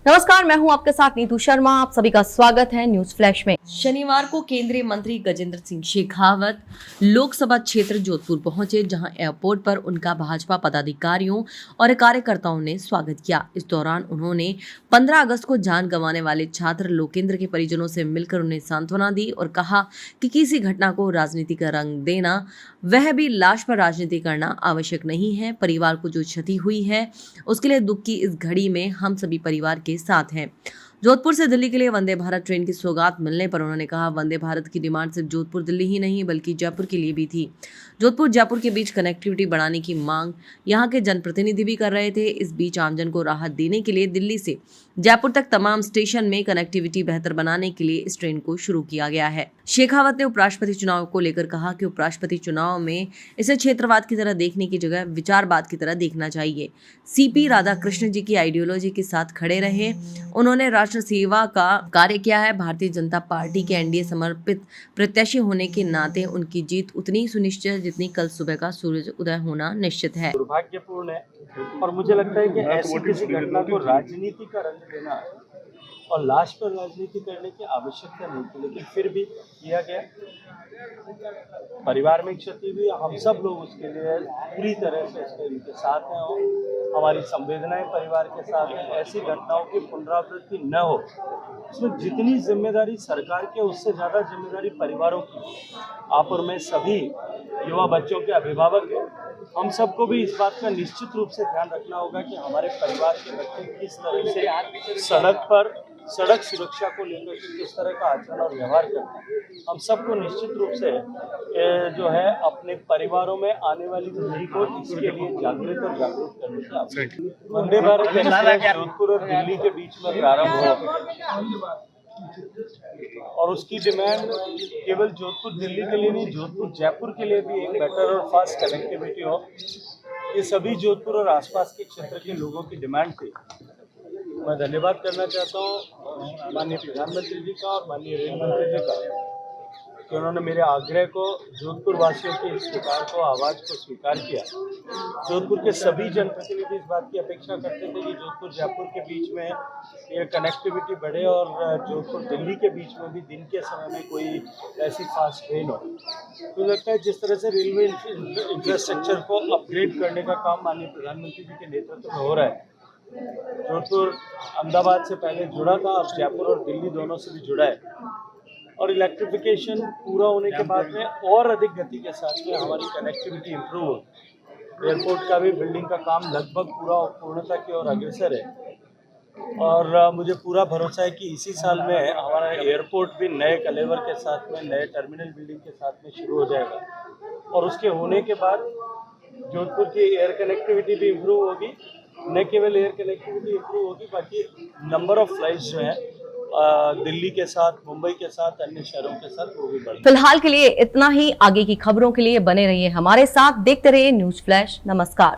नमस्कार, मैं हूं आपके साथ नीतू शर्मा। आप सभी का स्वागत है न्यूज फ्लैश में। शनिवार को केंद्रीय मंत्री गजेंद्र सिंह शेखावत लोकसभा क्षेत्र जोधपुर पहुंचे, जहां एयरपोर्ट पर उनका भाजपा पदाधिकारियों और कार्यकर्ताओं ने स्वागत किया। इस दौरान उन्होंने 15 अगस्त को जान गंवाने वाले छात्र लोकेंद्र के परिजनों से मिलकर उन्हें सांत्वना दी और कहा कि किसी घटना को राजनीति का रंग देना, वह भी लाश पर राजनीति करना आवश्यक नहीं है। परिवार को जो क्षति हुई है उसके लिए दुख की इस घड़ी में हम सभी परिवार के साथ हैं। जोधपुर से दिल्ली के लिए वंदे भारत ट्रेन की सौगात मिलने पर उन्होंने कहा, वंदे भारत की डिमांड सिर्फ जोधपुर दिल्ली ही नहीं बल्कि जयपुर के लिए भी थी। जोधपुर जयपुर के बीच कनेक्टिविटी बढ़ाने की मांग यहां के जनप्रतिनिधि भी कर रहे थे। इस बीच आमजन को राहत देने के लिए दिल्ली से जयपुर तक तमाम स्टेशन में कनेक्टिविटी बेहतर बनाने के लिए इस ट्रेन को शुरू किया गया है। शेखावत ने उपराष्ट्रपति चुनाव को लेकर कहा कि उपराष्ट्रपति चुनाव में इसे क्षेत्रवाद की तरह देखने की जगह विचारवाद की तरह देखना चाहिए। सीपी राधाकृष्ण जी की आइडियोलॉजी के साथ खड़े रहे। उन्होंने राष्ट्र सेवा का कार्य किया है। भारतीय जनता पार्टी के एनडीए समर्पित प्रत्याशी होने के नाते उनकी जीत उतनी ही सुनिश्चित है जितनी कल सुबह का सूरज उदय होना निश्चित है। दुर्भाग्यपूर्ण है और मुझे लगता है कि ऐसी किसी घटना को राजनीति का रंग देना और लाश पर राजनीति करने की आवश्यकता नहीं थी, लेकिन फिर भी किया गया। परिवार में क्षति हुई, हम सब लोग उसके लिए पूरी तरह से उनके साथ हैं और हमारी संवेदनाएं परिवार के साथ हैं। ऐसी घटनाओं की पुनरावृत्ति न हो, इसमें जितनी जिम्मेदारी सरकार की है उससे ज़्यादा जिम्मेदारी परिवारों की। आप और मैं सभी युवा बच्चों के अभिभावक हैं। हम सबको भी इस बात का निश्चित रूप से ध्यान रखना होगा कि हमारे परिवार के बच्चे किस तरह से सड़क सुरक्षा को लेकर किस तरह का आचरण और व्यवहार करते हैं। हम सबको निश्चित रूप से जो है अपने परिवारों में आने वाली पीढ़ी को इसके लिए जागृत करने की आवश्यकता है। वंदे भारत एक्सप्रेस जोधपुर और दिल्ली के बीच में प्रारंभ हो और उसकी डिमांड केवल जोधपुर दिल्ली के लिए नहीं, जोधपुर जयपुर के लिए भी एक बेटर और फास्ट कनेक्टिविटी हो। ये सभी जोधपुर और आसपास के क्षेत्र के लोगों की डिमांड थी। मैं धन्यवाद करना चाहता हूँ माननीय प्रधानमंत्री जी का और माननीय रेल मंत्री जी का कि उन्होंने मेरे आग्रह को, जोधपुर वासियों के इस पुकार को, आवाज़ को स्वीकार किया। जोधपुर के सभी जनप्रतिनिधि इस बात की अपेक्षा करते थे कि जोधपुर जयपुर के बीच में ये कनेक्टिविटी बढ़े और जोधपुर दिल्ली के बीच में भी दिन के समय में कोई ऐसी फास्ट ट्रेन हो। तो लगता है जिस तरह से रेलवे इंफ्रास्ट्रक्चर को अपग्रेड करने का काम माननीय प्रधानमंत्री जी के नेतृत्व में हो रहा है। जोधपुर अहमदाबाद से पहले जुड़ा था, अब जयपुर और दिल्ली दोनों से भी जुड़ा है और इलेक्ट्रिफिकेशन पूरा होने के बाद में और अधिक गति के साथ में हमारी कनेक्टिविटी इम्प्रूव होगी। एयरपोर्ट का भी बिल्डिंग का काम लगभग पूरा पूर्णता की ओर अग्रसर है और मुझे पूरा भरोसा है कि इसी साल में हमारा एयरपोर्ट भी नए कलेवर के साथ में, नए टर्मिनल बिल्डिंग के साथ में शुरू हो जाएगा और उसके होने के बाद जोधपुर की एयर कनेक्टिविटी भी इम्प्रूव होगी। न केवल एयर कनेक्टिविटी इम्प्रूव होगी, बाकी नंबर ऑफ फ्लाइट्स जो है दिल्ली के साथ, मुंबई के साथ, अन्य शहरों के साथ वो भी बढ़ेगी। फिलहाल के लिए इतना ही। आगे की खबरों के लिए बने रहिए हमारे साथ, देखते रहिए न्यूज फ्लैश। नमस्कार।